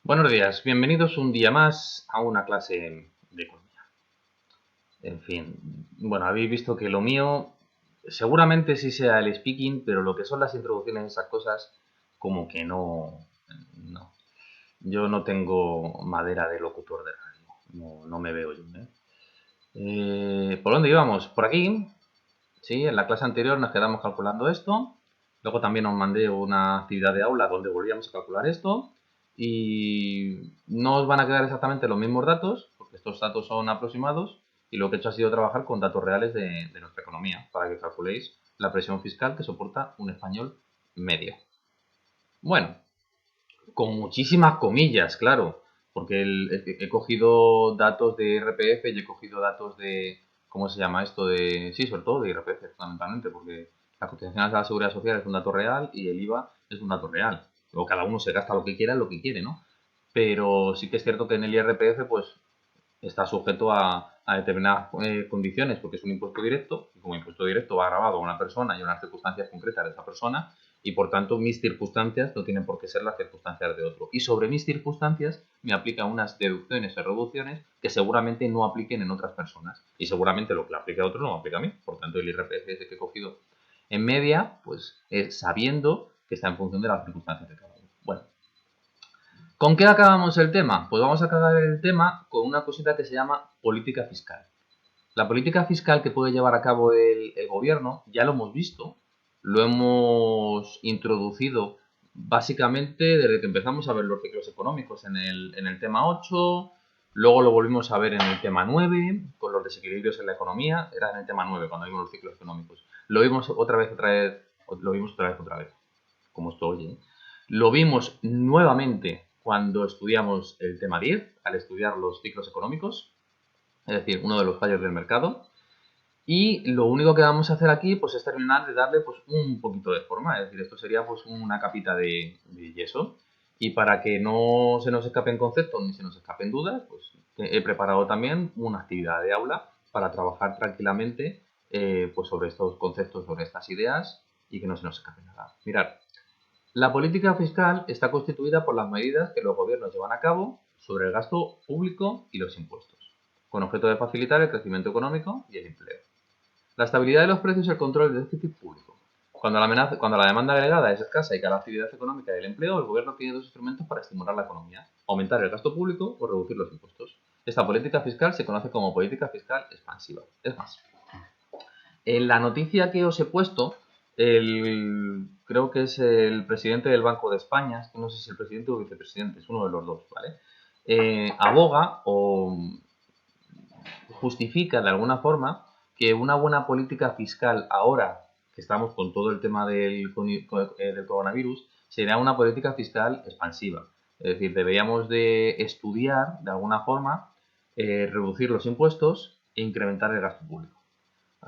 Buenos días, bienvenidos un día más a una clase de economía. En fin, bueno, habéis visto que lo mío seguramente sí sea el speaking, pero lo que son las introducciones a esas cosas, como que no. Yo no tengo madera de locutor de radio, no me veo yo, ¿eh? ¿Por dónde íbamos? Por aquí, sí, en la clase anterior nos quedamos calculando esto. Luego también os mandé una actividad de aula donde volvíamos a calcular esto. Y no os van a quedar exactamente los mismos datos, porque estos datos son aproximados. Y lo que he hecho ha sido trabajar con datos reales de nuestra economía, para que calculéis la presión fiscal que soporta un español medio. Bueno, con muchísimas comillas, claro, porque he cogido datos de IRPF y he cogido datos de, ¿cómo se llama esto? Sí, sobre todo de IRPF, fundamentalmente, porque la cotización a la seguridad social es un dato real y el IVA es un dato real. Luego cada uno se gasta lo que quiera en lo que quiere, ¿no? Pero sí que es cierto que en el IRPF, pues, está sujeto a determinadas condiciones, porque es un impuesto directo, y como impuesto directo va grabado a una persona y a unas circunstancias concretas de esa persona, y por tanto mis circunstancias no tienen por qué ser las circunstancias de otro. Y sobre mis circunstancias me aplican unas deducciones o reducciones que seguramente no apliquen en otras personas. Y seguramente lo que le aplique a otro no me aplica a mí. Por tanto, el IRPF ese que he cogido en media, pues sabiendo que está en función de las circunstancias de cada uno. Bueno, ¿con qué acabamos el tema? Pues vamos a acabar el tema con una cosita que se llama política fiscal. La política fiscal que puede llevar a cabo el gobierno, ya lo hemos visto, lo hemos introducido básicamente desde que empezamos a ver los ciclos económicos en el tema 8, luego lo volvimos a ver en el tema 9, con los desequilibrios en la economía, era en el tema 9 cuando vimos los ciclos económicos. Lo vimos otra vez, como esto hoy, ¿eh? Lo vimos nuevamente cuando estudiamos el tema 10, al estudiar los ciclos económicos, es decir, uno de los fallos del mercado. Y lo único que vamos a hacer aquí pues, es terminar de darle pues, un poquito de forma, es decir, esto sería pues, una capita de yeso. Y para que no se nos escapen conceptos ni se nos escapen dudas, pues he preparado también una actividad de aula para trabajar tranquilamente pues, sobre estos conceptos, sobre estas ideas y que no se nos escape nada. Mirad, la política fiscal está constituida por las medidas que los gobiernos llevan a cabo sobre el gasto público y los impuestos, con objeto de facilitar el crecimiento económico y el empleo. La estabilidad de los precios y el control del déficit público. Cuando la demanda agregada es escasa y cae la actividad económica y el empleo, el gobierno tiene dos instrumentos para estimular la economía: aumentar el gasto público o reducir los impuestos. Esta política fiscal se conoce como política fiscal expansiva. Es más, en la noticia que os he puesto, creo que es el presidente del Banco de España, es que no sé si el presidente o el vicepresidente, es uno de los dos, ¿vale? Aboga o justifica de alguna forma que una buena política fiscal ahora que estamos con todo el tema del coronavirus será una política fiscal expansiva. Es decir, deberíamos de estudiar de alguna forma reducir los impuestos e incrementar el gasto público.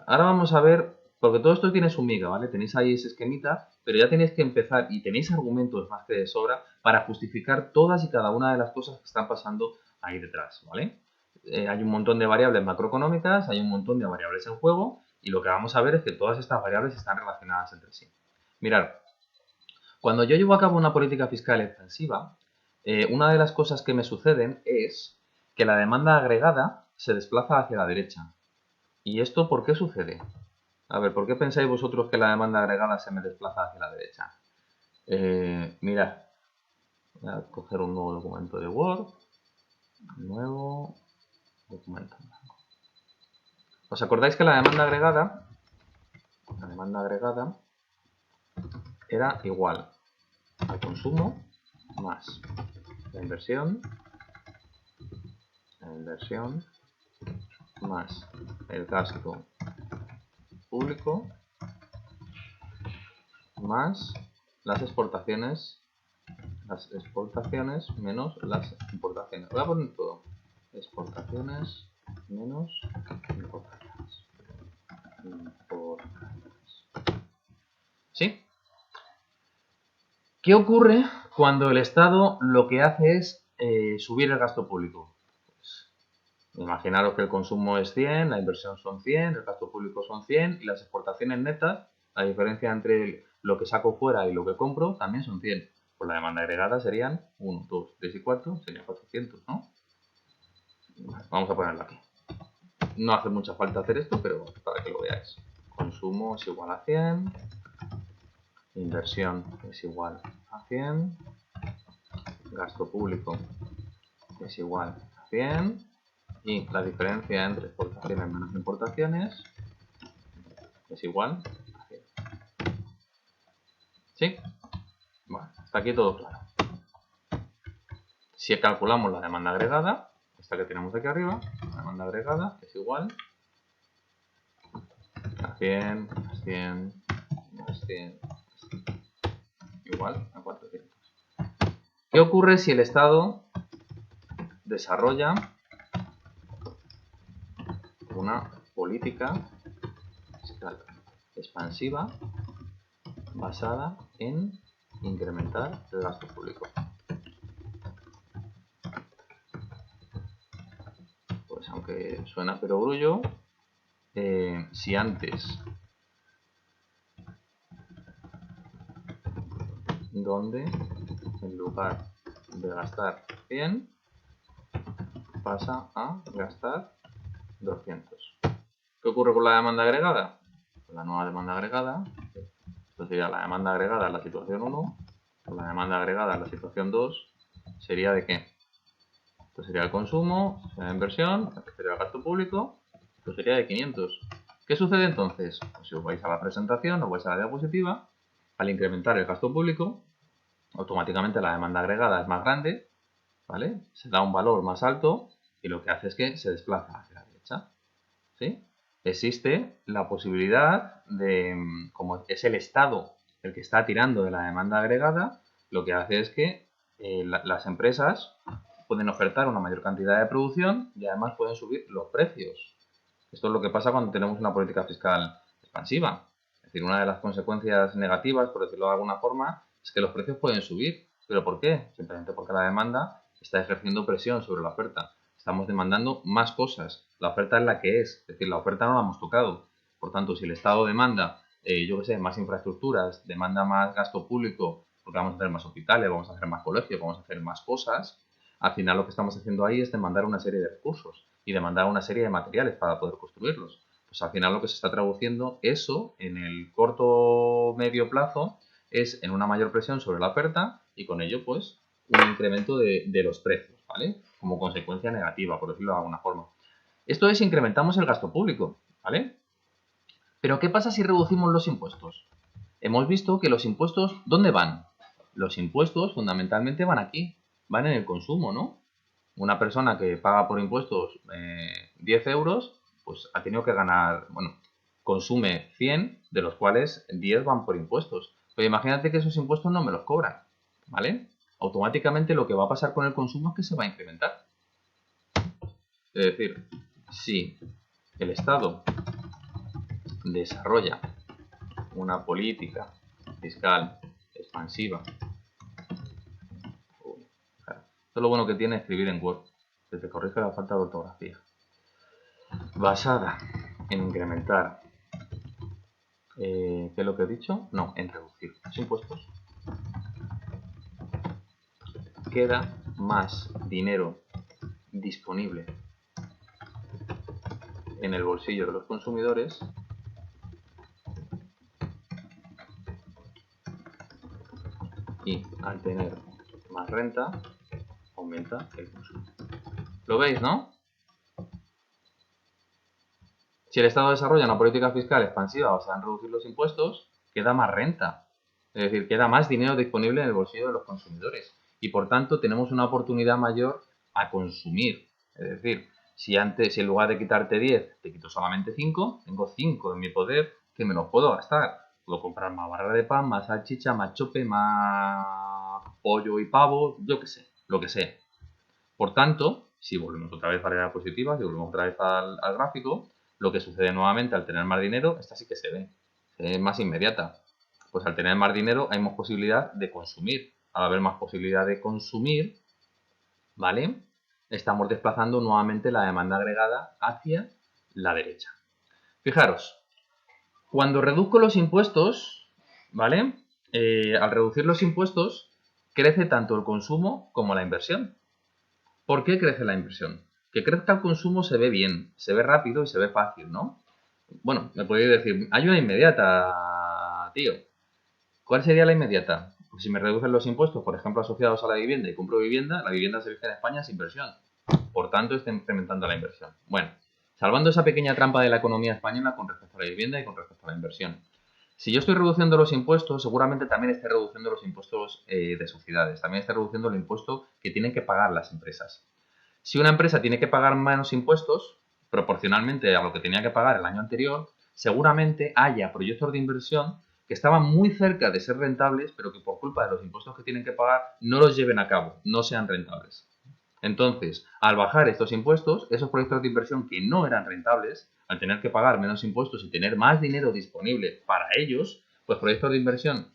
Ahora vamos a ver, porque todo esto tiene su miga, ¿vale? Tenéis ahí ese esquemita, pero ya tenéis que empezar y tenéis argumentos más que de sobra para justificar todas y cada una de las cosas que están pasando ahí detrás, ¿vale? Hay un montón de variables macroeconómicas, hay un montón de variables en juego y lo que vamos a ver es que todas estas variables están relacionadas entre sí. Mirad, cuando yo llevo a cabo una política fiscal expansiva, una de las cosas que me suceden es que la demanda agregada se desplaza hacia la derecha. ¿Y esto por qué sucede? A ver, ¿por qué pensáis vosotros que la demanda agregada se me desplaza hacia la derecha? Mirad, voy a coger un nuevo documento de Word, nuevo documento. ¿Os acordáis que la demanda agregada era igual al consumo más la inversión más el gasto público más las exportaciones menos las importaciones? Voy a poner todo. Exportaciones menos importaciones. ¿Sí? ¿Qué ocurre cuando el Estado lo que hace es subir el gasto público? Pues, imaginaros que el consumo es 100, la inversión son 100, el gasto público son 100 y las exportaciones netas, la diferencia entre lo que saco fuera y lo que compro, también son 100. Pues la demanda agregada serían 1, 2, 3 y 4, serían 400, ¿no? Vale, vamos a ponerlo aquí. No hace mucha falta hacer esto, pero para que lo veáis. Consumo es igual a 100, inversión es igual a 100, gasto público es igual a 100 y la diferencia entre exportaciones menos importaciones es igual a 100. ¿Sí? Bueno, hasta aquí todo claro. Si calculamos la demanda agregada, esta que tenemos aquí arriba, la demanda agregada es igual a 100, más 100, más 100, igual a 400. ¿Qué ocurre si el Estado desarrolla una política fiscal expansiva basada en incrementar el gasto público? Pues aunque suena perogrullo, si antes donde en lugar de gastar 100 pasa a gastar 200. ¿Qué ocurre con la demanda agregada? La nueva demanda agregada, esto sería la demanda agregada en la situación 1, la demanda agregada en la situación 2 sería ¿de qué? Esto sería el consumo, sería la inversión, esto sería el gasto público, esto sería de 500. ¿Qué sucede entonces? Pues si os vais a la presentación, os vais a la diapositiva, al incrementar el gasto público, automáticamente la demanda agregada es más grande, ¿vale? Se da un valor más alto y lo que hace es que se desplaza hacia la derecha, ¿sí? Existe la posibilidad de, como es el Estado el que está tirando de la demanda agregada, lo que hace es que las empresas pueden ofertar una mayor cantidad de producción y además pueden subir los precios. Esto es lo que pasa cuando tenemos una política fiscal expansiva. Es decir, una de las consecuencias negativas, por decirlo de alguna forma, es que los precios pueden subir. ¿Pero por qué? Simplemente porque la demanda está ejerciendo presión sobre la oferta. Estamos demandando más cosas. La oferta es la que es decir, la oferta no la hemos tocado. Por tanto, si el Estado demanda, yo qué sé, más infraestructuras, demanda más gasto público, porque vamos a hacer más hospitales, vamos a hacer más colegios, vamos a hacer más cosas, al final lo que estamos haciendo ahí es demandar una serie de recursos y demandar una serie de materiales para poder construirlos. Pues al final lo que se está traduciendo eso en el corto medio plazo es en una mayor presión sobre la oferta y con ello pues un incremento de los precios, ¿vale? Como consecuencia negativa, por decirlo de alguna forma. Esto es incrementamos el gasto público, ¿vale? Pero ¿qué pasa si reducimos los impuestos? Hemos visto que los impuestos, ¿dónde van? Los impuestos fundamentalmente van aquí, van en el consumo, ¿no? Una persona que paga por impuestos 10 euros, pues ha tenido que ganar, bueno, consume 100, de los cuales 10 van por impuestos. Pero imagínate que esos impuestos no me los cobran, ¿vale? Automáticamente lo que va a pasar con el consumo es que se va a incrementar. Es decir, si el Estado desarrolla una política fiscal expansiva, esto es lo bueno que tiene escribir en Word, que te corrige la falta de ortografía, basada en incrementar, ¿qué es lo que he dicho? No, en reducir los impuestos, queda más dinero disponible en el bolsillo de los consumidores y al tener más renta aumenta el consumo. ¿Lo veis, no? Si el Estado desarrolla una política fiscal expansiva basada en reducir los impuestos, queda más renta. Es decir, queda más dinero disponible en el bolsillo de los consumidores. Y por tanto tenemos una oportunidad mayor a consumir. Es decir, si antes, si en lugar de quitarte 10, te quito solamente 5, tengo 5 en mi poder que me los puedo gastar. Puedo comprar más barra de pan, más salchicha, más chope, más pollo y pavo, yo qué sé, lo que sea. Por tanto, si volvemos otra vez a la positiva, si volvemos otra vez al gráfico, lo que sucede nuevamente al tener más dinero, esta sí que se ve más inmediata. Pues al tener más dinero hay más posibilidad de consumir. Al haber más posibilidad de consumir, ¿vale? Estamos desplazando nuevamente la demanda agregada hacia la derecha. Fijaros, cuando reduzco los impuestos, ¿vale? Al reducir los impuestos, crece tanto el consumo como la inversión. ¿Por qué crece la inversión? Que crezca el consumo se ve bien, se ve rápido y se ve fácil, ¿no? Bueno, me podéis decir, hay una inmediata, tío. ¿Cuál sería la inmediata? Pues si me reducen los impuestos, por ejemplo, asociados a la vivienda y compro vivienda, la vivienda se en España es inversión. Por tanto, está incrementando la inversión. Bueno, salvando esa pequeña trampa de la economía española con respecto a la vivienda y con respecto a la inversión. Si yo estoy reduciendo los impuestos, seguramente también esté reduciendo los impuestos de sociedades, también esté reduciendo el impuesto que tienen que pagar las empresas. Si una empresa tiene que pagar menos impuestos, proporcionalmente a lo que tenía que pagar el año anterior, seguramente haya proyectos de inversión que estaban muy cerca de ser rentables, pero que por culpa de los impuestos que tienen que pagar no los lleven a cabo, no sean rentables. Entonces, al bajar estos impuestos, esos proyectos de inversión que no eran rentables, al tener que pagar menos impuestos y tener más dinero disponible para ellos, pues proyectos de inversión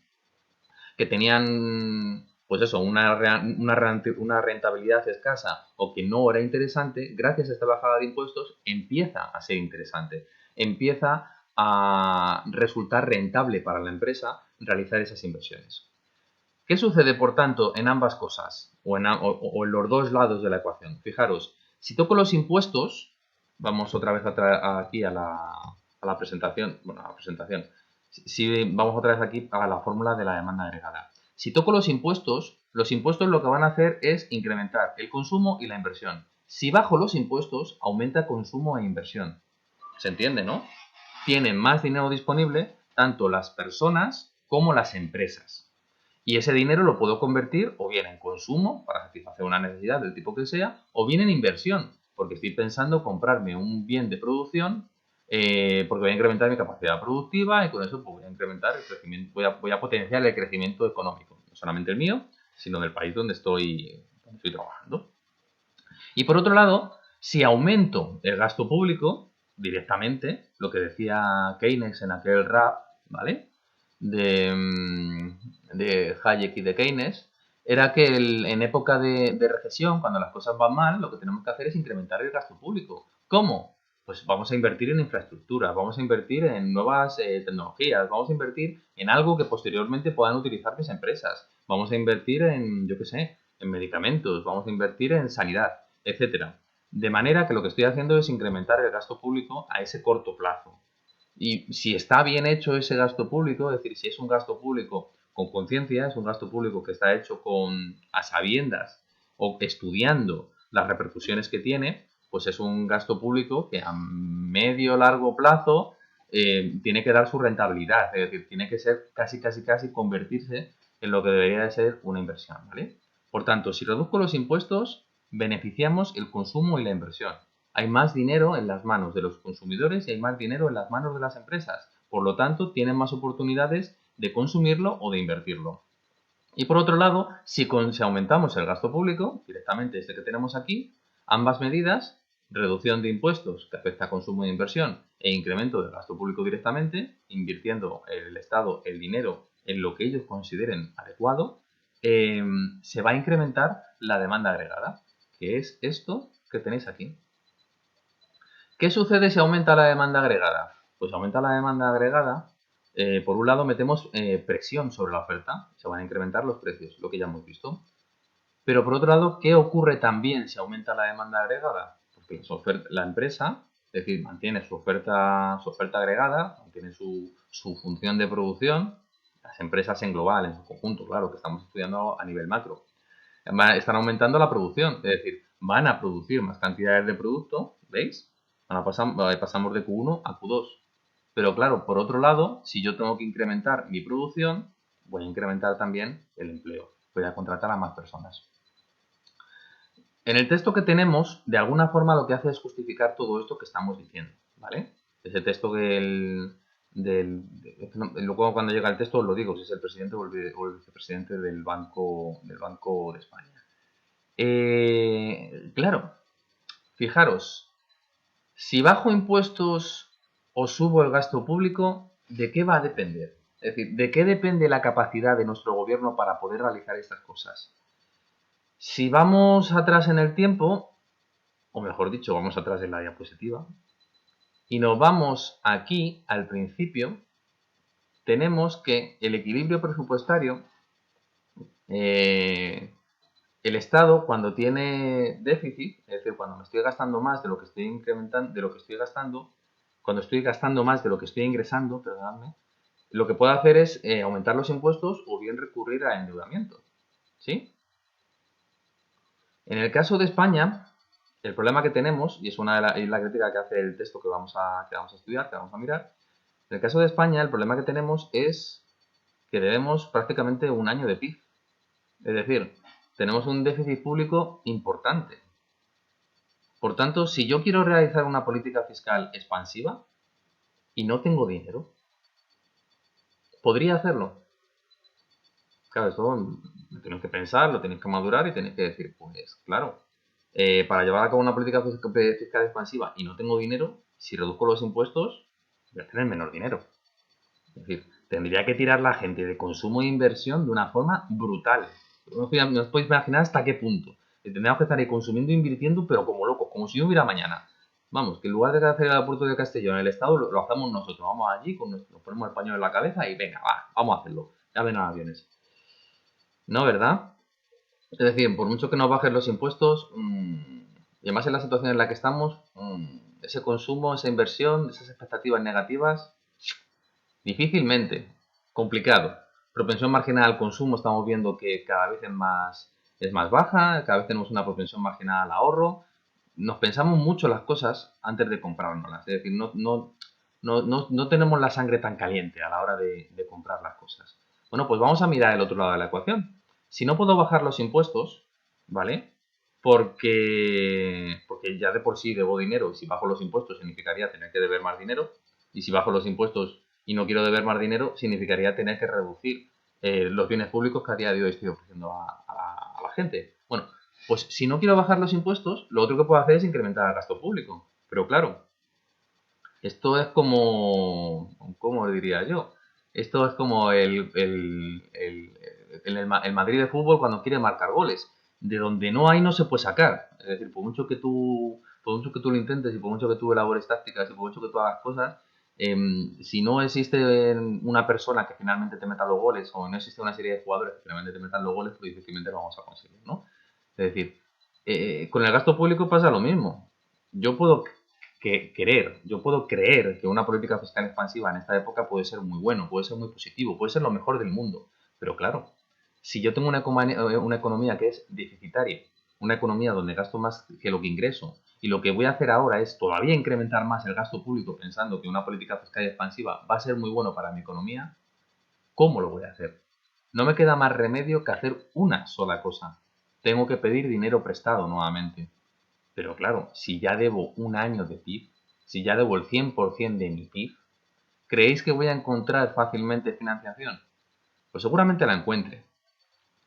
que tenían, pues eso, una rentabilidad escasa o que no era interesante, gracias a esta bajada de impuestos empieza a ser interesante, empieza a resultar rentable para la empresa realizar esas inversiones. ¿Qué sucede, por tanto, en ambas cosas o en los dos lados de la ecuación? Fijaros, si toco los impuestos, vamos otra vez aquí a la presentación, bueno, a la presentación, si vamos otra vez aquí a la fórmula de la demanda agregada. Si toco los impuestos lo que van a hacer es incrementar el consumo y la inversión. Si bajo los impuestos, aumenta consumo e inversión. ¿Se entiende, no? Tienen más dinero disponible tanto las personas como las empresas. Y ese dinero lo puedo convertir o bien en consumo para satisfacer una necesidad del tipo que sea, o bien en inversión, porque estoy pensando comprarme un bien de producción porque voy a incrementar mi capacidad productiva y con eso pues, voy a incrementar el crecimiento, voy a potenciar el crecimiento económico, no solamente el mío, sino del país donde estoy trabajando. Y por otro lado, si aumento el gasto público directamente, lo que decía Keynes en aquel rap, ¿vale? De Hayek y de Keynes, era que en época de recesión, cuando las cosas van mal, lo que tenemos que hacer es incrementar el gasto público. ¿Cómo? Pues vamos a invertir en infraestructura, vamos a invertir en nuevas tecnologías, vamos a invertir en algo que posteriormente puedan utilizar mis empresas, vamos a invertir en, yo qué sé, en medicamentos, vamos a invertir en sanidad, etcétera. De manera que lo que estoy haciendo es incrementar el gasto público a ese corto plazo. Y si está bien hecho ese gasto público, es decir, si es un gasto público con conciencia, es un gasto público que está hecho a sabiendas o estudiando las repercusiones que tiene, pues es un gasto público que a medio largo plazo tiene que dar su rentabilidad, es decir, tiene que ser casi convertirse en lo que debería de ser una inversión, ¿vale? Por tanto, si reduzco los impuestos, beneficiamos el consumo y la inversión. Hay más dinero en las manos de los consumidores y hay más dinero en las manos de las empresas. Por lo tanto, tienen más oportunidades de consumirlo o de invertirlo. Y por otro lado, si aumentamos el gasto público, directamente este que tenemos aquí, ambas medidas, reducción de impuestos que afecta a consumo e inversión e incremento del gasto público directamente, invirtiendo el Estado el dinero en lo que ellos consideren adecuado, se va a incrementar la demanda agregada, que es esto que tenéis aquí. ¿Qué sucede si aumenta la demanda agregada? Pues aumenta la demanda agregada. Por un lado metemos presión sobre la oferta, se van a incrementar los precios, lo que ya hemos visto. Pero por otro lado, ¿qué ocurre también si aumenta la demanda agregada? Porque la empresa, es decir, mantiene su oferta agregada, mantiene su función de producción, las empresas en global, en su conjunto, claro, que estamos estudiando a nivel macro. Están aumentando la producción, es decir, van a producir más cantidades de producto, ¿veis? Pasamos de Q1 a Q2. Pero claro, por otro lado, si yo tengo que incrementar mi producción, voy a incrementar también el empleo. Voy a contratar a más personas. En el texto que tenemos, de alguna forma lo que hace es justificar todo esto que estamos diciendo, ¿vale? Ese texto luego cuando llega el texto os lo digo, si es el presidente o el vicepresidente del Banco de España. Claro, fijaros, si bajo impuestos o subo el gasto público, ¿de qué va a depender? Es decir, ¿de qué depende la capacidad de nuestro gobierno para poder realizar estas cosas? Si vamos atrás en el tiempo, o mejor dicho, vamos atrás en la diapositiva, y nos vamos aquí al principio, tenemos que el equilibrio presupuestario Eh, el Estado, cuando tiene déficit, es decir, cuando me estoy gastando más de lo que estoy incrementando, de lo que estoy gastando, cuando estoy gastando más de lo que estoy ingresando, perdonadme, lo que puedo hacer es aumentar los impuestos o bien recurrir al endeudamiento. ¿Sí? En el caso de España, el problema que tenemos, y es es la crítica que hace el texto que vamos a estudiar, que vamos a mirar, en el caso de España, el problema que tenemos es que debemos prácticamente un año de PIB. Es decir, tenemos un déficit público importante. Por tanto, si yo quiero realizar una política fiscal expansiva y no tengo dinero, ¿podría hacerlo? Claro, esto lo tenéis que pensar, lo tenéis que madurar y tenéis que decir, pues claro, para llevar a cabo una política fiscal expansiva y no tengo dinero, si reduzco los impuestos, voy a tener menos dinero. Es decir, tendría que tirar la gente de consumo e inversión de una forma brutal. No os podéis imaginar hasta qué punto. Tendríamos que estar ahí consumiendo e invirtiendo, pero como locos, como si no hubiera mañana. Vamos, que en lugar de hacer el aeropuerto de Castellón en el Estado, lo hacemos nosotros. Vamos allí, nos ponemos el paño en la cabeza y venga, va, vamos a hacerlo. Ya ven los aviones. ¿No, verdad? Es decir, por mucho que nos bajen los impuestos, y además en la situación en la que estamos, ese consumo, esa inversión, esas expectativas negativas, difícilmente. Complicado. Propensión marginal al consumo estamos viendo que cada vez es más baja, cada vez tenemos una propensión marginal al ahorro. Nos pensamos mucho las cosas antes de comprárnoslas. Es decir, no tenemos la sangre tan caliente a la hora de comprar las cosas. Bueno, pues vamos a mirar el otro lado de la ecuación. Si no puedo bajar los impuestos, ¿vale? Porque ya de por sí debo dinero y si bajo los impuestos significaría tener que deber más dinero y si bajo los impuestos y no quiero deber más dinero significaría tener que reducir los bienes públicos que a día de hoy estoy ofreciendo a la gente. Bueno, pues si no quiero bajar los impuestos, lo otro que puedo hacer es incrementar el gasto público. Pero claro, esto es como, ¿cómo diría yo? Esto es como el Madrid de fútbol cuando quiere marcar goles. De donde no hay no se puede sacar. Es decir, por mucho que tú lo intentes y por mucho que tú elabores tácticas y por mucho que tú hagas cosas, si no existe una persona que finalmente te meta los goles o no existe una serie de jugadores que finalmente te metan los goles, pues difícilmente lo vamos a conseguir, ¿no? Es decir, con el gasto público pasa lo mismo. Yo puedo yo puedo creer que una política fiscal expansiva en esta época puede ser muy bueno, puede ser muy positivo, puede ser lo mejor del mundo. Pero claro, si yo tengo una economía que es deficitaria, una economía donde gasto más que lo que ingreso, y lo que voy a hacer ahora es todavía incrementar más el gasto público pensando que una política fiscal expansiva va a ser muy bueno para mi economía, ¿cómo lo voy a hacer? No me queda más remedio que hacer una sola cosa. Tengo que pedir dinero prestado nuevamente. Pero claro, si ya debo un año de PIB, si ya debo el 100% de mi PIB, ¿creéis que voy a encontrar fácilmente financiación? Pues seguramente la encuentre.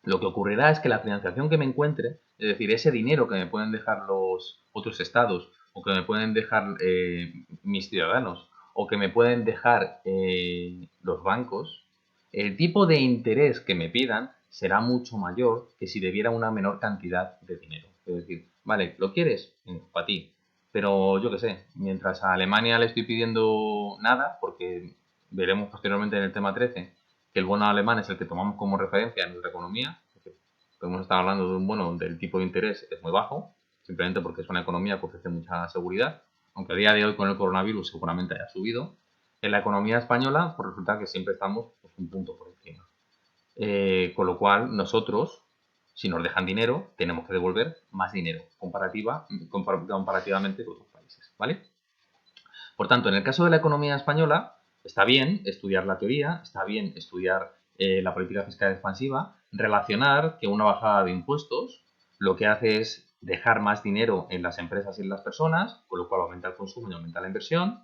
Lo que ocurrirá es que la financiación que me encuentre, es decir, ese dinero que me pueden dejar los otros estados o que me pueden dejar mis ciudadanos o que me pueden dejar los bancos, el tipo de interés que me pidan será mucho mayor que si debiera una menor cantidad de dinero. Es decir, vale, ¿lo quieres? Para ti. Pero yo qué sé, mientras a Alemania le estoy pidiendo nada, porque veremos posteriormente en el tema 13 que el bono alemán es el que tomamos como referencia en nuestra economía, porque podemos estar hablando de un bono donde el tipo de interés es muy bajo, simplemente porque es una economía que ofrece mucha seguridad, aunque a día de hoy con el coronavirus seguramente haya subido. En la economía española, pues resulta que siempre estamos pues, un punto por encima. Con lo cual, nosotros, si nos dejan dinero, tenemos que devolver más dinero comparativamente con otros países, ¿vale? Por tanto, en el caso de la economía española, está bien estudiar la teoría, está bien estudiar la política fiscal expansiva, relacionar que una bajada de impuestos lo que hace es dejar más dinero en las empresas y en las personas, con lo cual aumenta el consumo y aumenta la inversión,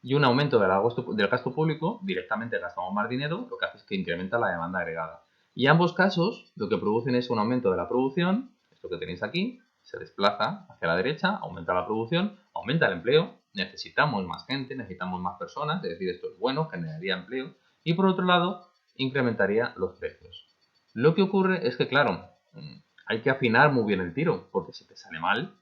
y un aumento del gasto público, directamente gastamos más dinero, lo que hace es que incrementa la demanda agregada. Y ambos casos lo que producen es un aumento de la producción, esto que tenéis aquí, se desplaza hacia la derecha, aumenta la producción, aumenta el empleo, necesitamos más gente, necesitamos más personas, es decir, esto es bueno, generaría empleo, y por otro lado, incrementaría los precios. Lo que ocurre es que, claro, hay que afinar muy bien el tiro, porque si te sale mal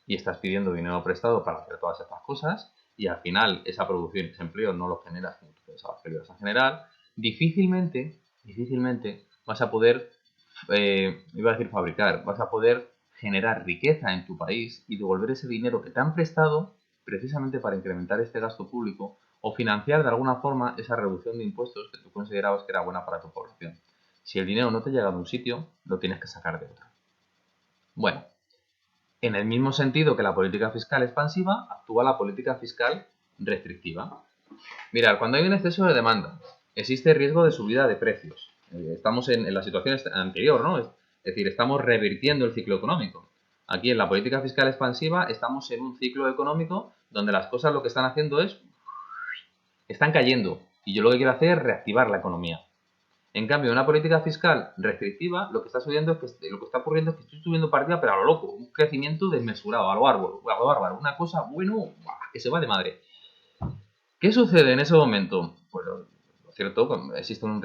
y estás pidiendo dinero prestado para hacer todas estas cosas, y al final esa producción, ese empleo no lo generas como tú pensabas que lo ibas a generar, difícilmente vas a poder iba a decir fabricar, vas a poder generar riqueza en tu país y devolver ese dinero que te han prestado precisamente para incrementar este gasto público o financiar de alguna forma esa reducción de impuestos que tú considerabas que era buena para tu población. Si el dinero no te llega de un sitio, lo tienes que sacar de otro. Bueno, en el mismo sentido que la política fiscal expansiva, actúa la política fiscal restrictiva. Mirad, cuando hay un exceso de demanda, existe riesgo de subida de precios. Estamos en la situación anterior, ¿no? Es decir, estamos revirtiendo el ciclo económico. Aquí en la política fiscal expansiva estamos en un ciclo económico donde las cosas lo que están haciendo es están cayendo y yo lo que quiero hacer es reactivar la economía. En cambio, una política fiscal restrictiva, lo que está subiendo es que lo que está ocurriendo es que estoy subiendo partida, pero a lo loco, un crecimiento desmesurado, a lo bárbaro, una cosa bueno, que se va de madre. ¿Qué sucede en ese momento? Pues lo cierto, existe un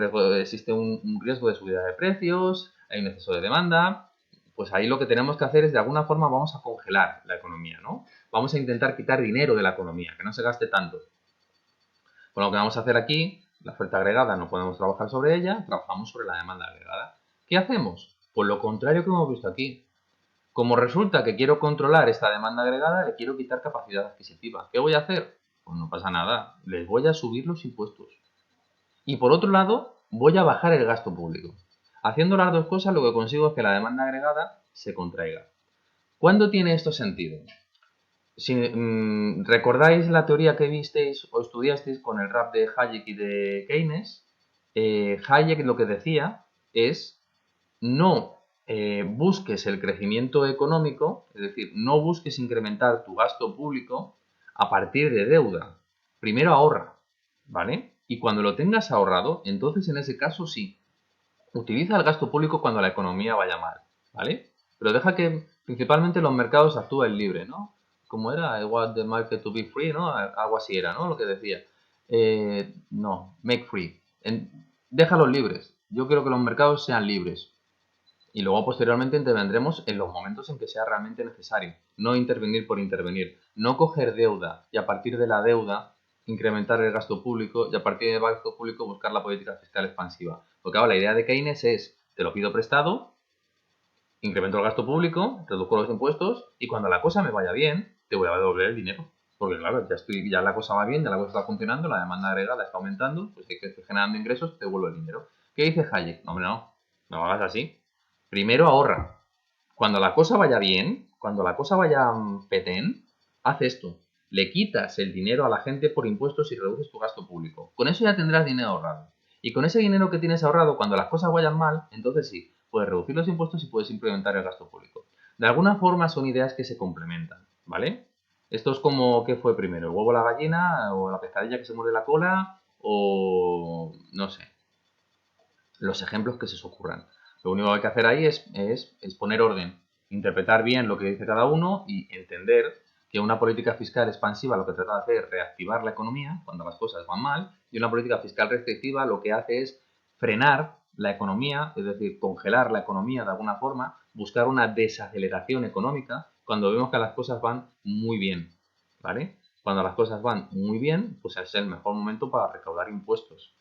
riesgo de subida de precios, hay un exceso de demanda, pues ahí lo que tenemos que hacer es de alguna forma vamos a congelar la economía, ¿no? Vamos a intentar quitar dinero de la economía, que no se gaste tanto. Bueno, lo que vamos a hacer aquí, la oferta agregada no podemos trabajar sobre ella, trabajamos sobre la demanda agregada. ¿Qué hacemos? Pues lo contrario que hemos visto aquí. Como resulta que quiero controlar esta demanda agregada, le quiero quitar capacidad adquisitiva. ¿Qué voy a hacer? Pues no pasa nada, les voy a subir los impuestos. Y por otro lado, voy a bajar el gasto público. Haciendo las dos cosas, lo que consigo es que la demanda agregada se contraiga. ¿Cuándo tiene esto sentido? Si recordáis la teoría que visteis o estudiasteis con el rap de Hayek y de Keynes, Hayek lo que decía es no busques el crecimiento económico, es decir, no busques incrementar tu gasto público a partir de deuda. Primero ahorra, ¿vale? Y cuando lo tengas ahorrado, entonces en ese caso sí, utiliza el gasto público cuando la economía vaya mal, ¿vale? Pero deja que principalmente los mercados actúen libre, ¿no? Como era, I want the market to be free, ¿no? Algo así era, ¿no? Lo que decía. No, make free. Déjalos libres. Yo quiero que los mercados sean libres. Y luego posteriormente intervendremos en los momentos en que sea realmente necesario. No intervenir por intervenir. No coger deuda y a partir de la deuda incrementar el gasto público y a partir del gasto público buscar la política fiscal expansiva. Porque ahora la idea de Keynes es, te lo pido prestado, incremento el gasto público, reduzco los impuestos y cuando la cosa me vaya bien, te voy a devolver el dinero. Porque claro, ya la cosa va bien, ya la cosa está funcionando, la demanda agregada está aumentando, pues hay que estoy generando ingresos, te devuelvo el dinero. ¿Qué dice Hayek? No, hombre, no hagas así. Primero ahorra. Cuando la cosa vaya bien, cuando la cosa vaya petén, haz esto. Le quitas el dinero a la gente por impuestos y reduces tu gasto público. Con eso ya tendrás dinero ahorrado. Y con ese dinero que tienes ahorrado, cuando las cosas vayan mal, entonces sí, puedes reducir los impuestos y puedes implementar el gasto público. De alguna forma son ideas que se complementan, ¿vale? Esto es como, ¿qué fue primero? ¿El huevo o la gallina? ¿O la pescadilla que se muerde la cola? O no sé, los ejemplos que se os ocurran. Lo único que hay que hacer ahí es poner orden, interpretar bien lo que dice cada uno y entender que una política fiscal expansiva lo que trata de hacer es reactivar la economía cuando las cosas van mal y una política fiscal restrictiva lo que hace es frenar la economía, es decir, congelar la economía de alguna forma, buscar una desaceleración económica cuando vemos que las cosas van muy bien, ¿vale? Cuando las cosas van muy bien, pues es el mejor momento para recaudar impuestos.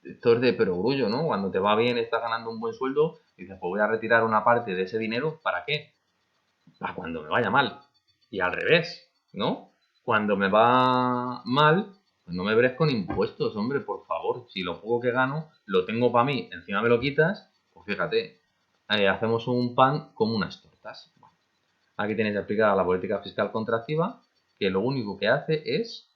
Esto es de perogrullo, ¿no? Cuando te va bien, estás ganando un buen sueldo, y dices, pues voy a retirar una parte de ese dinero, ¿para qué? Para cuando me vaya mal. Y al revés, ¿no? Cuando me va mal, pues no me veres con impuestos, hombre, por favor. Si lo poco que gano lo tengo para mí, encima me lo quitas, pues fíjate, hacemos un pan como unas tortas. Bueno, aquí tenéis aplicada la política fiscal contractiva, que lo único que hace es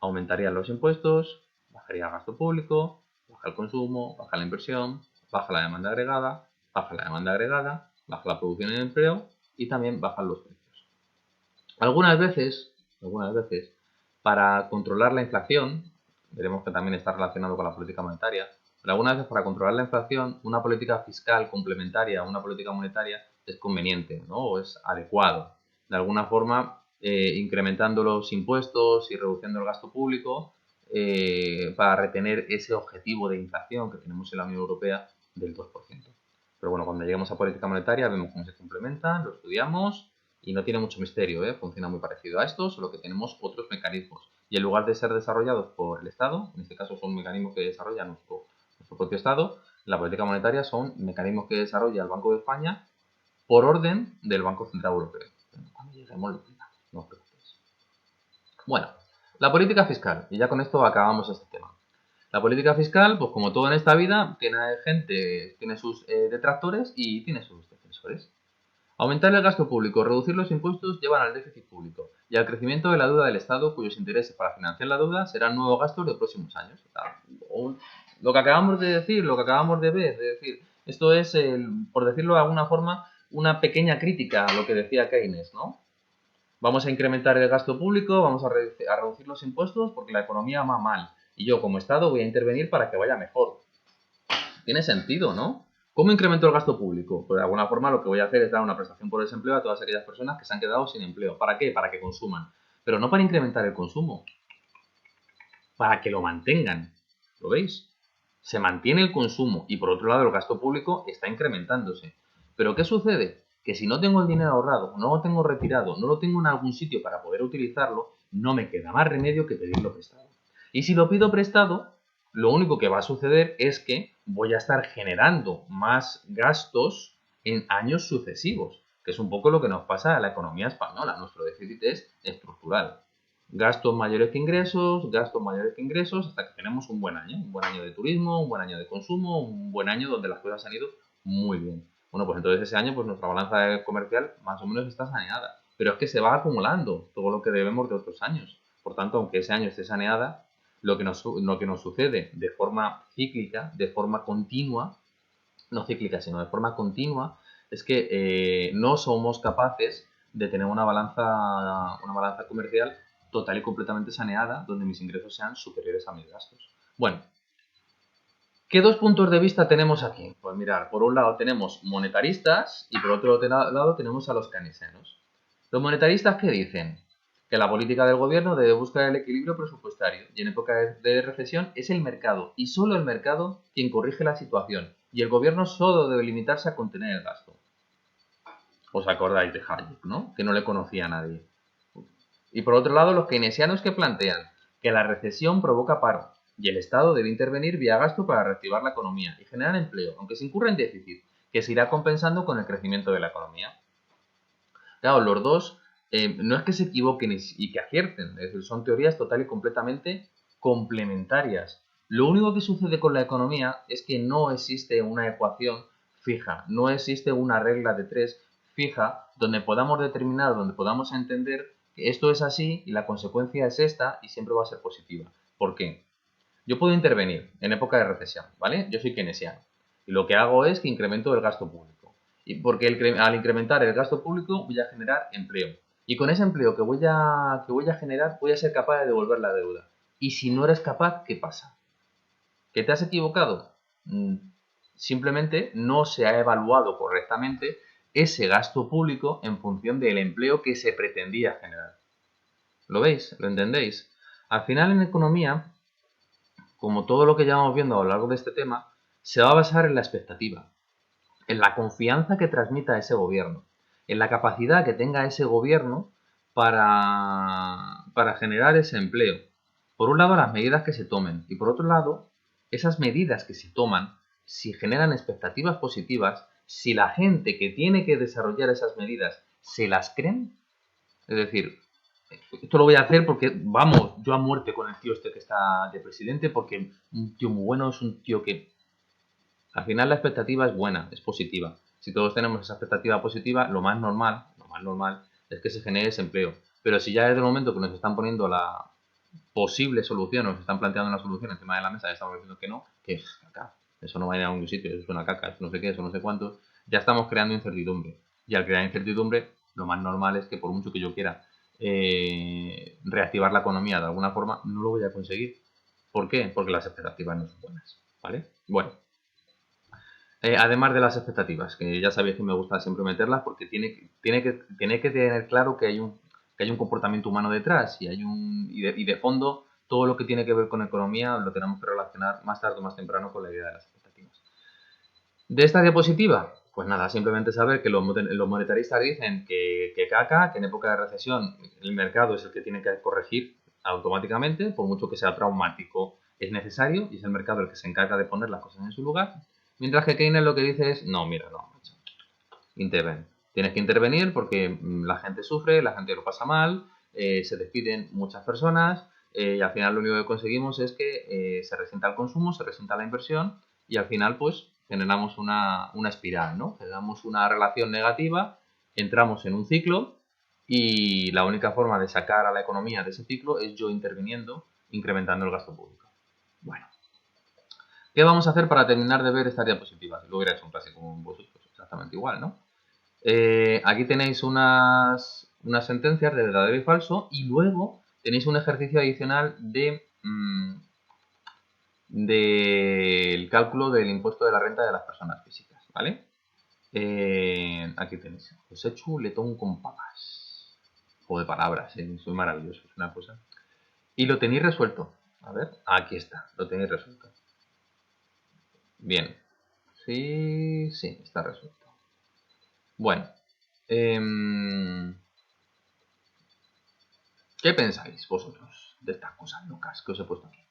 aumentaría los impuestos, bajaría el gasto público, baja el consumo, baja la inversión, baja la demanda agregada, baja la producción y el empleo y también bajan los precios. Algunas veces, para controlar la inflación, veremos que también está relacionado con la política monetaria, pero algunas veces para controlar la inflación, una política fiscal complementaria a una política monetaria es conveniente, ¿no? O es adecuado. De alguna forma, incrementando los impuestos y reduciendo el gasto público para retener ese objetivo de inflación que tenemos en la Unión Europea del 2%. Pero bueno, cuando lleguemos a política monetaria vemos cómo se complementan, lo estudiamos y no tiene mucho misterio, ¿eh? Funciona muy parecido a esto, solo que tenemos otros mecanismos. Y en lugar de ser desarrollados por el Estado, en este caso son mecanismos que desarrolla nuestro propio Estado, La política monetaria son mecanismos que desarrolla el Banco de España por orden del Banco Central Europeo. Cuando lleguemos lo explicamos, no os preocupéis. Bueno, la política fiscal, y ya con esto acabamos este tema. La política fiscal, pues como todo en esta vida, tiene gente, tiene sus detractores y tiene sus defensores. Aumentar el gasto público, reducir los impuestos llevan al déficit público y al crecimiento de la deuda del Estado, cuyos intereses para financiar la deuda serán nuevos gastos de próximos años. Lo que acabamos de decir, lo que acabamos de ver, de decir, esto es, por decirlo de alguna forma, una pequeña crítica a lo que decía Keynes, ¿no? Vamos a incrementar el gasto público, vamos a reducir los impuestos porque la economía va mal. Y yo, como Estado, voy a intervenir para que vaya mejor. Tiene sentido, ¿no? ¿Cómo incremento el gasto público? Pues de alguna forma lo que voy a hacer es dar una prestación por desempleo a todas aquellas personas que se han quedado sin empleo. ¿Para qué? Para que consuman. Pero no para incrementar el consumo. Para que lo mantengan. ¿Lo veis? Se mantiene el consumo y por otro lado el gasto público está incrementándose. ¿Pero qué sucede? Que si no tengo el dinero ahorrado, no lo tengo retirado, no lo tengo en algún sitio para poder utilizarlo, no me queda más remedio que pedirlo prestado. Y si lo pido prestado, lo único que va a suceder es que voy a estar generando más gastos en años sucesivos, que es un poco lo que nos pasa a la economía española. Nuestro déficit es estructural. Gastos mayores que ingresos, hasta que tenemos un buen año de turismo, un buen año de consumo, un buen año donde las cosas han ido muy bien. Bueno, pues entonces ese año pues nuestra balanza comercial más o menos está saneada, pero es que se va acumulando todo lo que debemos de otros años. Por tanto, aunque ese año esté saneada, lo que nos sucede de forma cíclica, de forma continua, no cíclica, sino de forma continua, es que no somos capaces de tener una balanza comercial total y completamente saneada, donde mis ingresos sean superiores a mis gastos. Bueno, ¿qué dos puntos de vista tenemos aquí? Pues mirar, por un lado tenemos monetaristas y por otro lado tenemos a los keynesianos. Los monetaristas, ¿qué dicen? Que la política del gobierno debe buscar el equilibrio presupuestario y en época de recesión es el mercado y solo el mercado quien corrige la situación y el gobierno solo debe limitarse a contener el gasto. ¿Os acordáis de Hayek, no? Que no le conocía a nadie. Y por otro lado, los keynesianos que plantean que la recesión provoca paro y el Estado debe intervenir vía gasto para reactivar la economía y generar empleo, aunque se incurra en déficit, que se irá compensando con el crecimiento de la economía. Claro, los dos no es que se equivoquen y que acierten, es decir, son teorías total y completamente complementarias. Lo único que sucede con la economía es que no existe una ecuación fija, no existe una regla de tres fija donde podamos determinar, donde podamos entender que esto es así y la consecuencia es esta y siempre va a ser positiva. ¿Por qué? Yo puedo intervenir en época de recesión, ¿vale? Yo soy keynesiano y lo que hago es que incremento el gasto público. Y porque al incrementar el gasto público voy a generar empleo. Y con ese empleo que voy a generar voy a ser capaz de devolver la deuda. Y si no eres capaz, ¿qué pasa? ¿Que te has equivocado? Simplemente no se ha evaluado correctamente ese gasto público en función del empleo que se pretendía generar. ¿Lo veis? ¿Lo entendéis? Al final en economía, como todo lo que llevamos viendo a lo largo de este tema, se va a basar en la expectativa, en la confianza que transmita ese gobierno, en la capacidad que tenga ese gobierno para generar ese empleo. Por un lado, las medidas que se tomen y por otro lado, esas medidas que se toman, si generan expectativas positivas, si la gente que tiene que desarrollar esas medidas se las creen, es decir, esto lo voy a hacer porque, vamos, yo a muerte con el tío este que está de presidente, porque un tío muy bueno es un tío que al final la expectativa es buena, es positiva. Si todos tenemos esa expectativa positiva, lo más normal es que se genere ese empleo. Pero si ya desde el momento que nos están poniendo la posible solución, nos están planteando una solución encima de la mesa, ya estamos diciendo que es caca, eso no va a ir a ningún sitio, eso es una caca, eso no sé qué, eso no sé cuánto, ya estamos creando incertidumbre. Y al crear incertidumbre, lo más normal es que por mucho que yo quiera reactivar la economía de alguna forma, no lo voy a conseguir. ¿Por qué? Porque las expectativas no son buenas. ¿Vale? Bueno, además de las expectativas, que ya sabéis que me gusta siempre meterlas porque tiene que tener claro que hay un comportamiento humano detrás y de fondo todo lo que tiene que ver con economía lo tenemos que relacionar más tarde o más temprano con la idea de las expectativas. De esta diapositiva, pues nada, simplemente saber que los monetaristas dicen que caca, que en época de recesión el mercado es el que tiene que corregir automáticamente, por mucho que sea traumático, es necesario y es el mercado el que se encarga de poner las cosas en su lugar. Mientras que Keynes lo que dice es, no, mira, no, macho, interven. Tienes que intervenir porque la gente sufre, la gente lo pasa mal, se despiden muchas personas y al final lo único que conseguimos es que se resienta el consumo, se resienta la inversión y al final pues generamos una espiral, ¿no? Generamos una relación negativa, entramos en un ciclo y la única forma de sacar a la economía de ese ciclo es yo interviniendo, incrementando el gasto público. Bueno, ¿qué vamos a hacer para terminar de ver esta diapositiva? Si lo hubiera hecho un clase con vosotros, exactamente igual, ¿no? Aquí tenéis unas sentencias de verdadero y falso y luego tenéis un ejercicio adicional del cálculo del impuesto de la renta de las personas físicas, ¿vale? Aquí tenéis. Os he hecho un letón con papas. Juego de palabras, soy maravilloso, es una cosa. Y lo tenéis resuelto. A ver, aquí está, lo tenéis resuelto. Bien. Sí, sí, está resuelto. Bueno. ¿Qué pensáis vosotros de estas cosas locas que os he puesto aquí?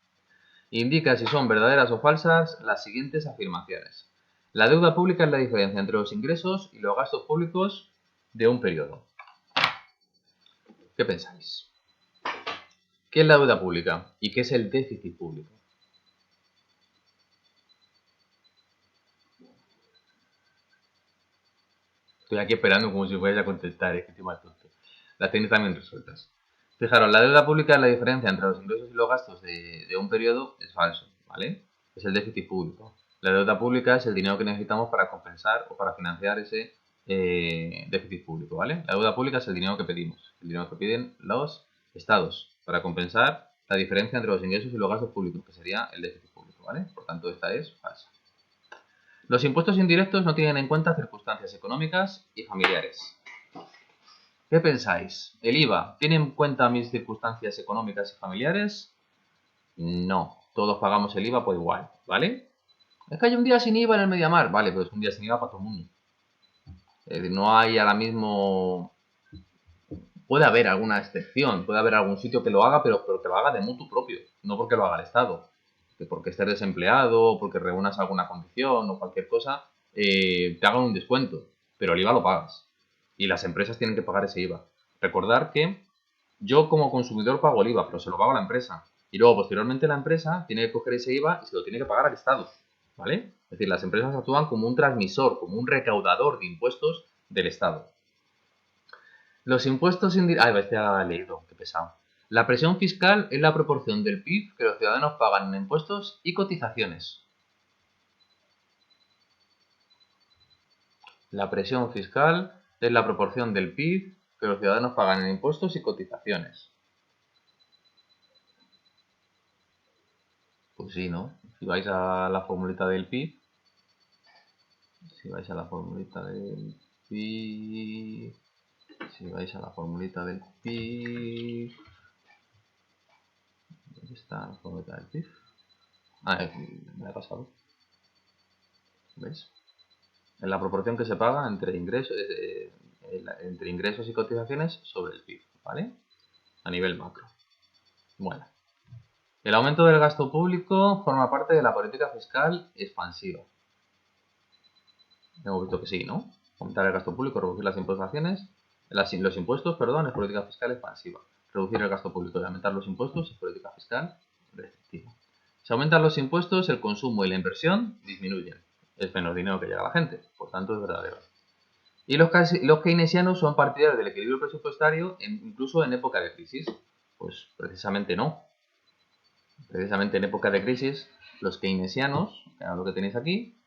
Indica si son verdaderas o falsas las siguientes afirmaciones. La deuda pública es la diferencia entre los ingresos y los gastos públicos de un periodo. ¿Qué pensáis? ¿Qué es la deuda pública y qué es el déficit público? Estoy aquí esperando como si fuerais a contestar, es que estoy más tonto. Las tenéis también resueltas. Fijaros, la deuda pública es la diferencia entre los ingresos y los gastos de un periodo, es falso, ¿vale? Es el déficit público. La deuda pública es el dinero que necesitamos para compensar o para financiar ese déficit público, ¿vale? La deuda pública es el dinero que pedimos, el dinero que piden los estados para compensar la diferencia entre los ingresos y los gastos públicos, que sería el déficit público, ¿vale? Por tanto, esta es falsa. Los impuestos indirectos no tienen en cuenta circunstancias económicas y familiares. ¿Qué pensáis? ¿El IVA tiene en cuenta mis circunstancias económicas y familiares? No, todos pagamos el IVA por igual, ¿vale? Es que hay un día sin IVA en el Mediamar, vale, pero es un día sin IVA para todo el mundo. Es decir, no hay ahora mismo... Puede haber alguna excepción, puede haber algún sitio que lo haga, pero que lo haga de mutuo propio, no porque lo haga el Estado. Que porque estés desempleado, porque reúnas alguna condición o cualquier cosa, te hagan un descuento, pero el IVA lo pagas. Y las empresas tienen que pagar ese IVA. Recordar que yo como consumidor pago el IVA, pero se lo pago a la empresa. Y luego, posteriormente, la empresa tiene que coger ese IVA y se lo tiene que pagar al Estado. ¿Vale? Es decir, las empresas actúan como un transmisor, como un recaudador de impuestos del Estado. Los impuestos indirectos... Ah, ya he leído, qué pesado. La presión fiscal es la proporción del PIB que los ciudadanos pagan en impuestos y cotizaciones. La presión fiscal es la proporción del PIB que los ciudadanos pagan en impuestos y cotizaciones. Pues sí, ¿no? Si vais a la formulita del PIB, si vais a la formulita del PIB, ¿dónde está la formulita del PIB? Ah, me ha pasado, ¿veis? En la proporción que se paga entre ingresos y cotizaciones sobre el PIB, ¿vale? A nivel macro. Bueno, el aumento del gasto público forma parte de la política fiscal expansiva. Hemos visto que sí, ¿no? Aumentar el gasto público, reducir las imposiciones, los impuestos, perdón, es política fiscal expansiva. Reducir el gasto público y aumentar los impuestos es política fiscal restrictiva. Si aumentan los impuestos, el consumo y la inversión disminuyen. Es menos dinero que llega a la gente, por tanto es verdadero. Y los keynesianos son partidarios del equilibrio presupuestario incluso en época de crisis. Pues precisamente no. Precisamente en época de crisis, los keynesianos, que es lo que tenéis aquí,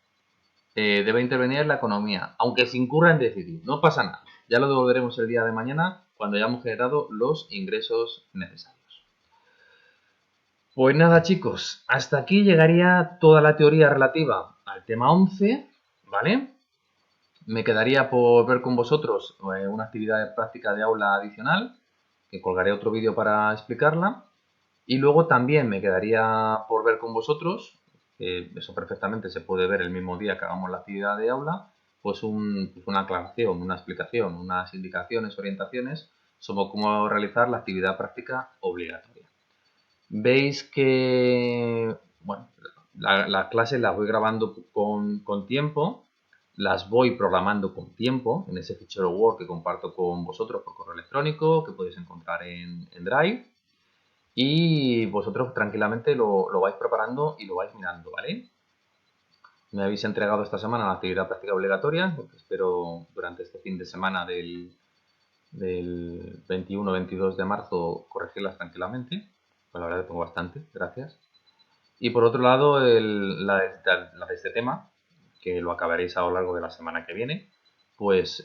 debe intervenir la economía, aunque se incurra en déficit. No pasa nada. Ya lo devolveremos el día de mañana cuando hayamos generado los ingresos necesarios. Pues nada, chicos, hasta aquí llegaría toda la teoría relativa al tema 11, ¿vale? Me quedaría por ver con vosotros una actividad práctica de aula adicional, que colgaré otro vídeo para explicarla. Y luego también me quedaría por ver con vosotros, que eso perfectamente se puede ver el mismo día que hagamos la actividad de aula, pues una aclaración, una explicación, unas indicaciones, orientaciones sobre cómo realizar la actividad práctica obligatoria. Veis que, bueno, Las clases las voy grabando con tiempo, las voy programando con tiempo en ese fichero Word que comparto con vosotros por correo electrónico, que podéis encontrar en Drive. Y vosotros tranquilamente lo vais preparando y lo vais mirando, ¿vale? Me habéis entregado esta semana la actividad práctica obligatoria, porque espero durante este fin de semana del 21-22 de marzo corregirlas tranquilamente. Pues la verdad que tengo bastante, gracias. Y por otro lado, la de este tema, que lo acabaréis a lo largo de la semana que viene, pues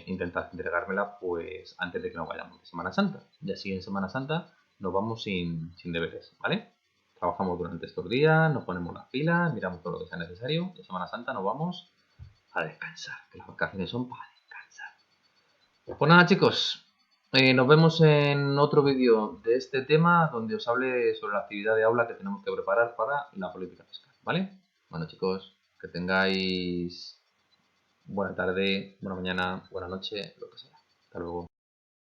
intentad entregármela pues antes de que nos vayamos de Semana Santa. Y así en Semana Santa nos vamos sin deberes, ¿vale? Trabajamos durante estos días, nos ponemos las pilas, miramos todo lo que sea necesario. Y en Semana Santa nos vamos a descansar, que las vacaciones son para descansar. Pues nada, chicos, nos vemos en otro vídeo de este tema donde os hable sobre la actividad de aula que tenemos que preparar para la política fiscal, ¿vale? Bueno, chicos, que tengáis buena tarde, buena mañana, buena noche, lo que sea. Hasta luego.